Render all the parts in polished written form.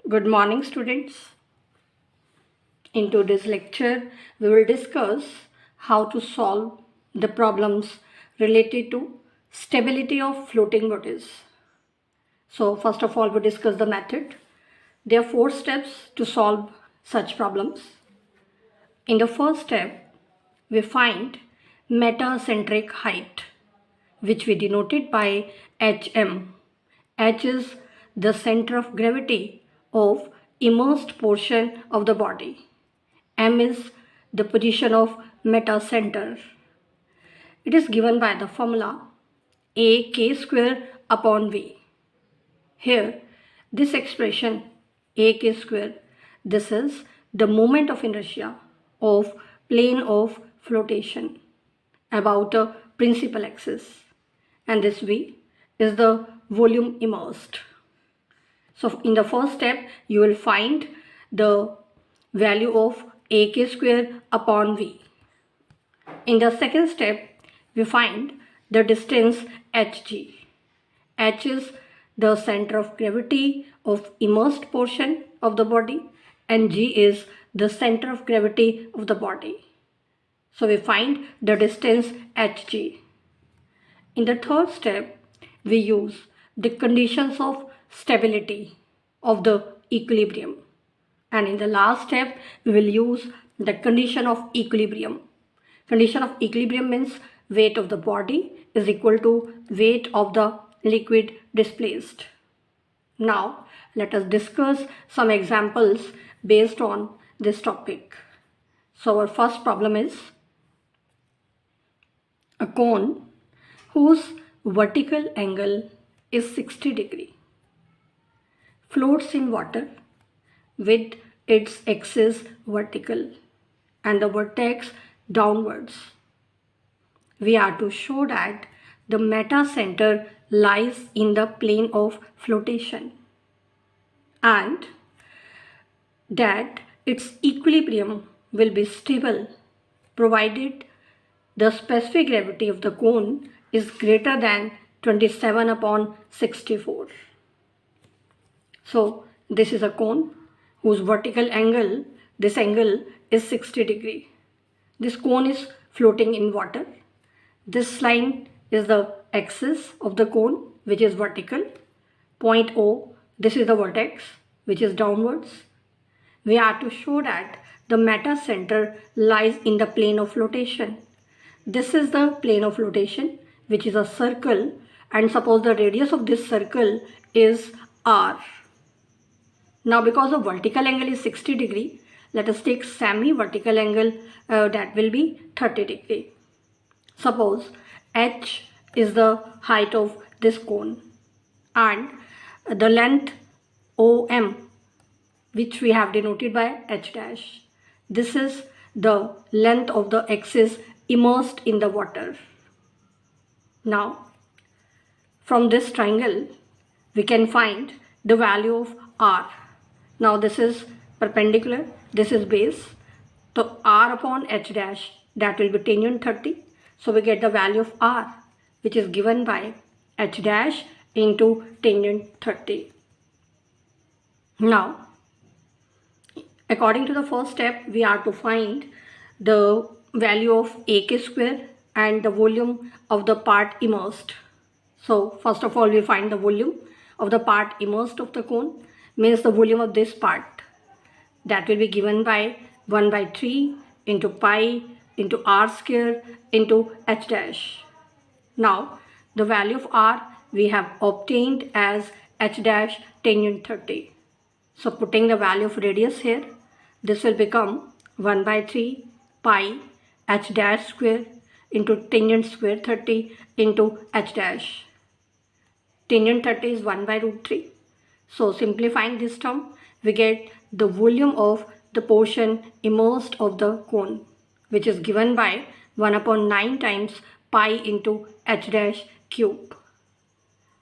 Good morning, students. In today's lecture, we will discuss how to solve the problems related to stability of floating bodies. So, first of all, we discuss the method. There are 4 steps to solve such problems. In the first step, we find metacentric height, which we denoted by HM. H is the center of gravity of immersed portion of the body. M is the position of metacenter. It is given by the formula AK square upon V. Here, this expression AK square, this is the moment of inertia of plane of flotation about a principal axis, and this V is the volume immersed. So in the first step, you will find the value of AK square upon V. In the second step, we find the distance hg. H is the center of gravity of immersed portion of the body and g is the center of gravity of the body. So we find the distance hg. In the third step, we use the conditions of stability of the equilibrium. And in the last step, we will use the condition of equilibrium. Condition of equilibrium means weight of the body is equal to weight of the liquid displaced. Now, let us discuss some examples based on this topic. So our first problem is a cone whose vertical angle is 60 degree floats in water with its axis vertical and the vertex downwards. We are to show that the metacenter lies in the plane of flotation and that its equilibrium will be stable provided the specific gravity of the cone is greater than 27 upon 64. So this is a cone whose vertical angle, this angle is 60 degree. This cone is floating in water. This line is the axis of the cone which is vertical. Point O, this is the vertex which is downwards. We are to show that the metacenter lies in the plane of flotation. This is the plane of flotation which is a circle, and suppose the radius of this circle is R. Now because the vertical angle is 60 degree, let us take semi-vertical angle that will be 30 degree. Suppose H is the height of this cone and the length OM, which we have denoted by H dash. This is the length of the axis immersed in the water. Now from this triangle we can find the value of R. Now this is perpendicular, this is base. So R upon H dash, that will be tangent 30. So we get the value of R, which is given by H dash into tangent 30. Now, according to the first step, we are to find the value of AK square and the volume of the part immersed. So first of all, we find the volume of the part immersed of the cone, means the volume of this part. That will be given by 1 by 3 into pi into R square into H dash. Now the value of R we have obtained as H dash tangent 30. So putting the value of radius here, this will become 1 by 3 pi H dash square into tangent square 30 into H dash. Tangent 30 is 1 by root 3. So simplifying this term, we get the volume of the portion immersed of the cone, which is given by 1 upon 9 times pi into H dash cube.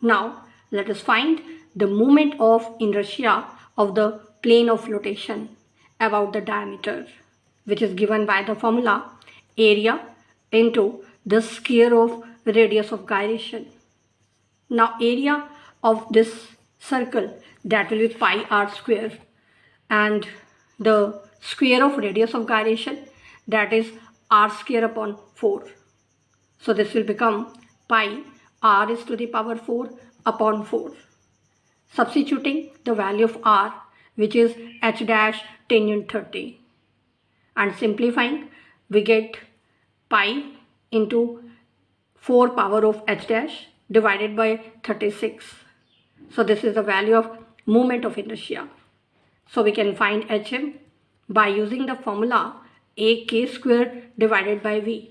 Now let us find the moment of inertia of the plane of flotation about the diameter, which is given by the formula area into the square of radius of gyration. Now area of this circle, that will be pi r square, and the square of radius of gyration, that is r square upon 4. So this will become pi r is to the power 4 upon 4. Substituting the value of r, which is h dash tangent 30, and simplifying, we get pi into 4 power of h dash divided by 36. So this is the value of moment of inertia. So we can find hm by using the formula ak square divided by v,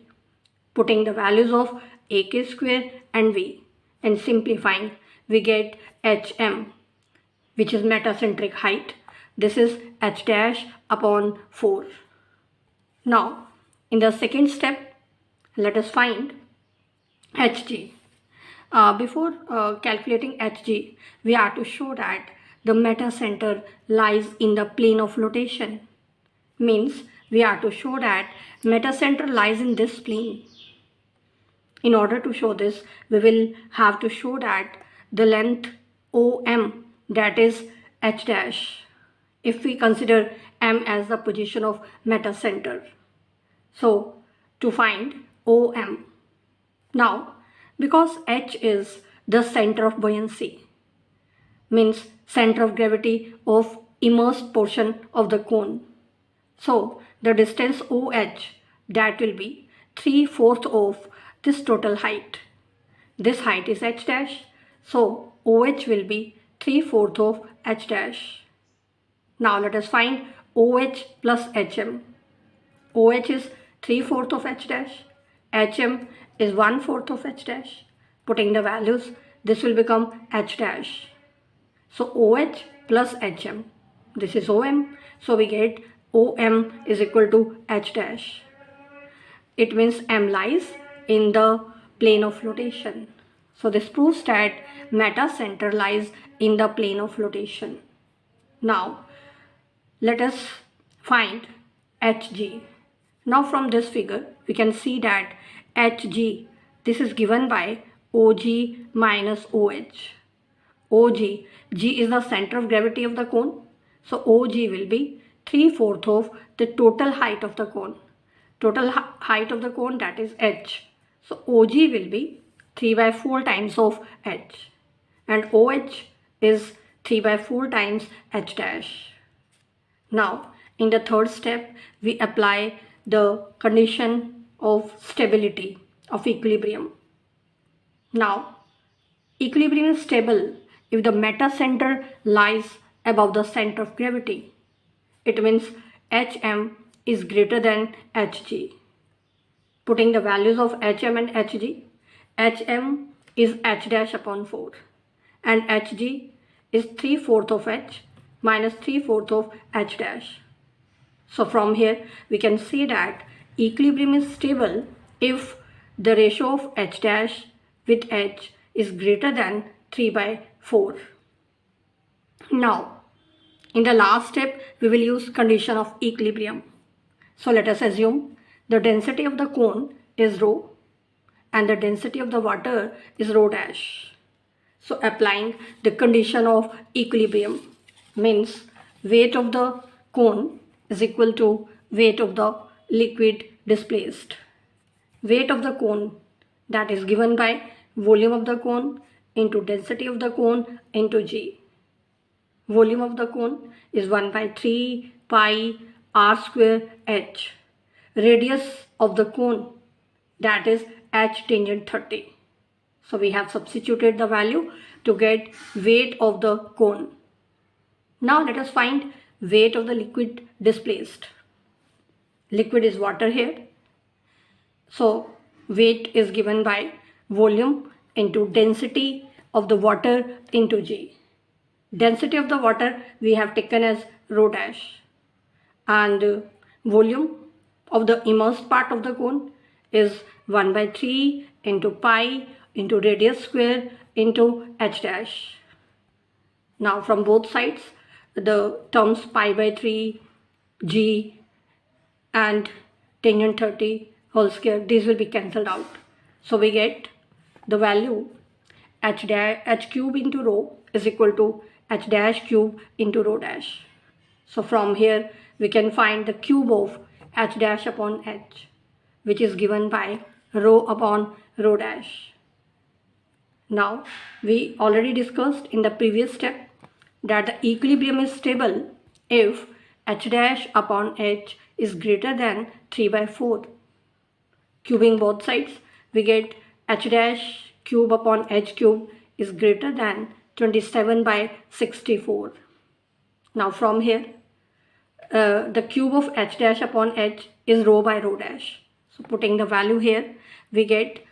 putting the values of ak square and v, and simplifying, we get hm, which is metacentric height. This is h dash upon 4. Now, in the second step, let us find hg. Before calculating hg, we are to show that the metacenter lies in the plane of flotation. Means we are to show that metacenter lies in this plane. In order to show this, we will have to show that the length OM, that is h dash, if we consider M as the position of metacenter. So to find OM, now because H is the center of buoyancy, means center of gravity of immersed portion of the cone. So the distance OH, that will be 3/4 of this total height. This height is h dash, so OH will be 3/4 of h dash. Now let us find OH plus HM. OH is 3/4 of h dash, HM is 1/4 of h dash. Putting the values, this will become h dash. So OH plus HM, this is OM, so we get OM is equal to h dash. It means M lies in the plane of flotation. So this proves that metacenter lies in the plane of flotation. Now let us find Hg. Now from this figure we can see that Hg, this is given by OG minus OH. OG, G is the center of gravity of the cone, so OG will be 3/4 of the total height of the cone. Total height of the cone, that is h. So OG will be 3/4 times of h, and OH is 3/4 times h dash. Now in the third step, we apply the condition of stability of equilibrium. Now equilibrium is stable if the metacenter lies above the center of gravity. It means Hm is greater than Hg. Putting the values of Hm and Hg, Hm is h dash upon 4 and Hg is 3/4 of h minus 3/4 of h dash. So from here we can see that equilibrium is stable if the ratio of h dash with h is greater than 3/4. Now in the last step we will use condition of equilibrium. So let us assume the density of the cone is rho and the density of the water is rho dash. So applying the condition of equilibrium means weight of the cone is equal to weight of the liquid displaced. Weight of the cone, that is given by volume of the cone into density of the cone into G. Volume of the cone is 1/3 pi r square h. Radius of the cone, that is h tangent 30. So we have substituted the value to get weight of the cone. Now let us find weight of the liquid displaced. Liquid is water here. So weight is given by volume into density of the water into G. Density of the water we have taken as rho dash, and volume of the immersed part of the cone is 1/3 into pi into radius square into h dash. Now from both sides the terms pi/3, g and tangent 30 whole square, these will be cancelled out. So we get the value h cube into rho is equal to h dash cube into rho dash. So from here we can find the cube of h dash upon h, which is given by rho upon rho dash. Now we already discussed in the previous step that the equilibrium is stable if h dash upon h is greater than 3 by 4. Cubing both sides, we get h dash cube upon h cube is greater than 27 by 64. Now from here, the cube of h dash upon h is rho by rho dash. So putting the value here, we get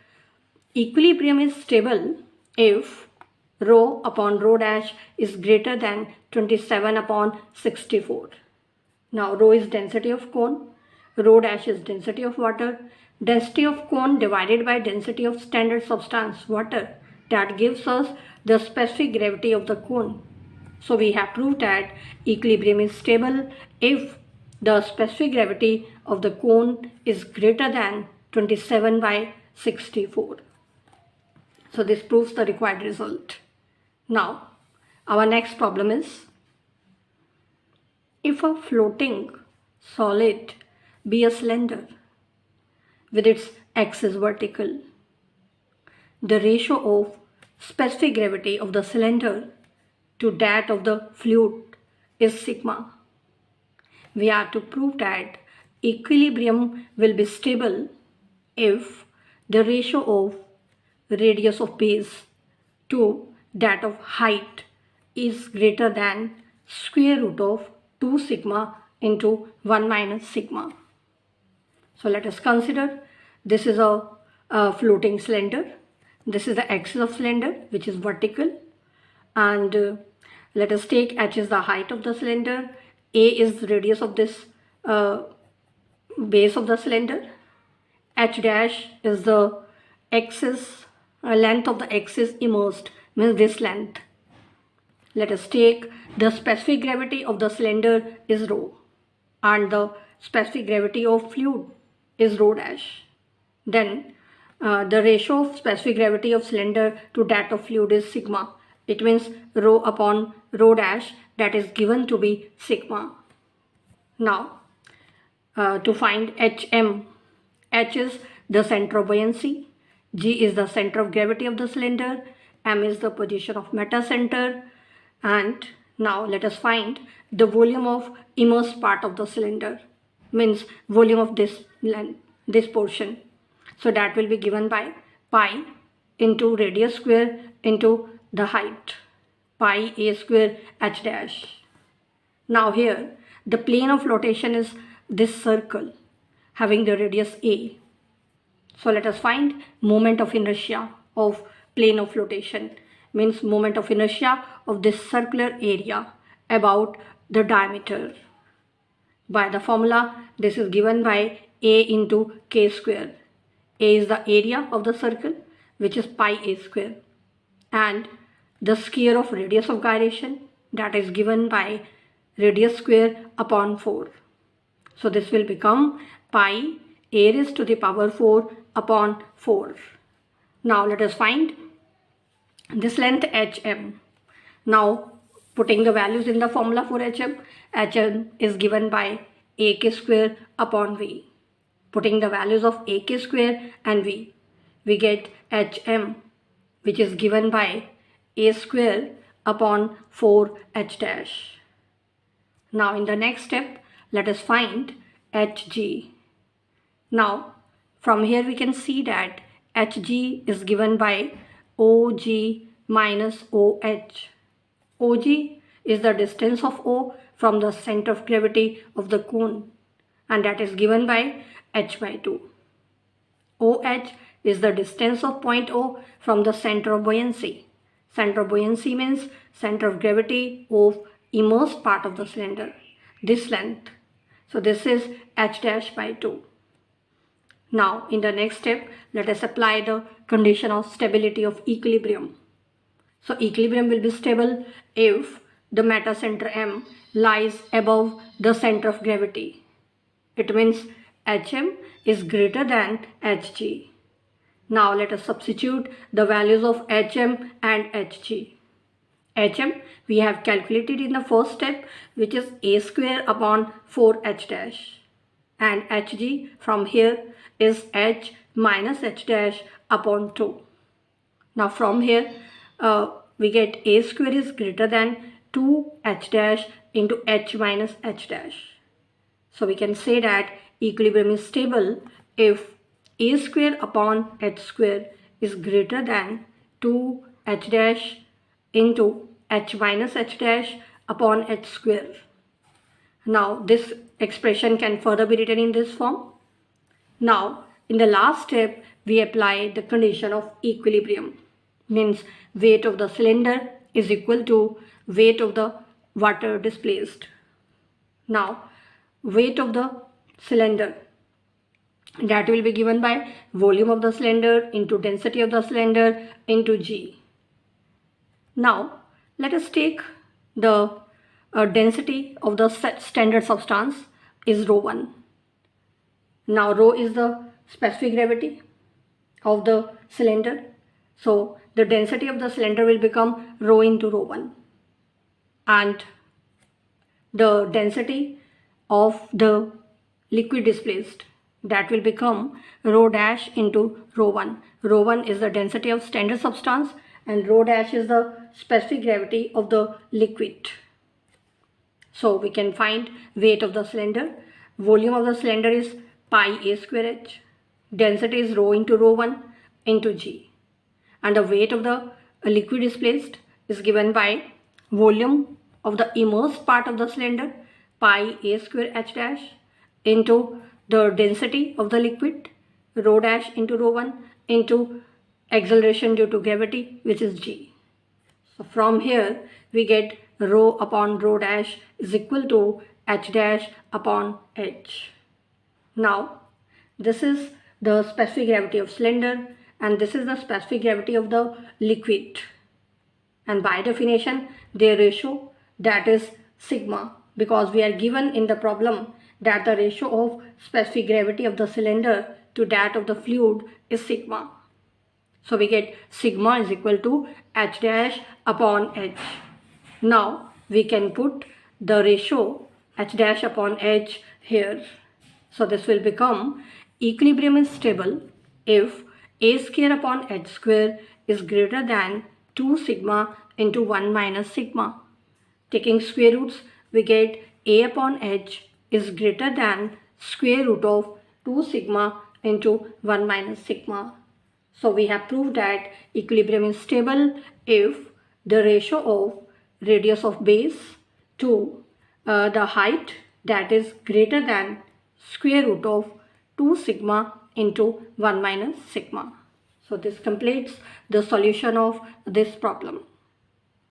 equilibrium is stable if rho upon rho dash is greater than 27 upon 64. Now rho is density of cone, rho dash is density of water. Density of cone divided by density of standard substance water, that gives us the specific gravity of the cone. So we have proved that equilibrium is stable if the specific gravity of the cone is greater than 27 by 64. So this proves the required result. Now our next problem is, if a floating solid be a cylinder with its axis vertical, the ratio of specific gravity of the cylinder to that of the fluid is sigma. We are to prove that equilibrium will be stable if the ratio of radius of base to that of height is greater than square root of 2 sigma into 1 minus sigma. So let us consider this is a floating cylinder. This is the axis of cylinder, which is vertical, and let us take h is the height of the cylinder, a is the radius of this base of the cylinder, h dash is the axis length of the axis immersed, means this length. Let us take the specific gravity of the cylinder is rho and the specific gravity of fluid is rho dash. Then the ratio of specific gravity of cylinder to that of fluid is sigma. It means rho upon rho dash, that is given to be sigma. Now to find hm, h is the center of buoyancy, g is the center of gravity of the cylinder, m is the position of metacenter, and now let us find the volume of immersed part of the cylinder, means volume of this length, this portion. So that will be given by pi into radius square into the height, pi a square h dash. Now here the plane of flotation is this circle having the radius a. So let us find moment of inertia of plane of flotation, means moment of inertia of this circular area about the diameter. By the formula, this is given by a into k square. A is the area of the circle, which is pi a square, and the square of radius of gyration, that is given by radius square upon 4. So this will become pi a raised to the power 4 upon 4. Now let us find this length hm. Now putting the values in the formula for hm is given by ak square upon v. Putting the values of ak square and v, we get hm, which is given by a square upon 4 h dash. Now in the next step, let us find hg. Now from here we can see that hg is given by og minus oh. Og is the distance of O from the center of gravity of the cone, and that is given by h by 2. OH is the distance of point O from the center of buoyancy. Center of buoyancy means center of gravity of immersed part of the cylinder, this length. So this is h dash by 2. Now in the next step, let us apply the condition of stability of equilibrium. So equilibrium will be stable if the metacenter M lies above the center of gravity. It means hm is greater than hg. Now let us substitute the values of hm and hg. HM we have calculated in the first step, which is a square upon 4h dash, and Hg from here is h minus h dash upon 2. Now from here we get a square is greater than 2h dash into h minus h dash. So we can say that equilibrium is stable if a square upon h square is greater than 2h dash into h minus h dash upon h square. Now this expression can further be written in this form. Now in the last step we apply the condition of equilibrium, means weight of the cylinder is equal to weight of the water displaced. Now weight of the cylinder, that will be given by volume of the cylinder into density of the cylinder into G. Now let us take the density of the standard substance is ρ1. Now rho is the specific gravity of the cylinder, so the density of the cylinder will become rho into ρ1, and the density of the liquid displaced, that will become rho dash into ρ1. ρ1 is the density of standard substance and rho dash is the specific gravity of the liquid. So we can find weight of the cylinder. Volume of the cylinder is pi a square h. Density is rho into ρ1 into G. And the weight of the liquid displaced is given by volume of the immersed part of the cylinder, pi a square h dash, into the density of the liquid, rho dash into ρ1, into acceleration due to gravity, which is G. So from here we get rho upon rho dash is equal to h dash upon h. Now this is the specific gravity of cylinder and this is the specific gravity of the liquid, and by definition their ratio, that is sigma, because we are given in the problem that the ratio of specific gravity of the cylinder to that of the fluid is sigma. So we get sigma is equal to h dash upon h. Now we can put the ratio h dash upon h here. So this will become equilibrium is stable if a square upon h square is greater than 2 sigma into 1 minus sigma. Taking square roots, we get a upon h is greater than square root of 2 sigma into 1 minus sigma. So we have proved that equilibrium is stable if the ratio of radius of base to the height, that is greater than square root of 2 sigma into 1 minus sigma. So this completes the solution of this problem.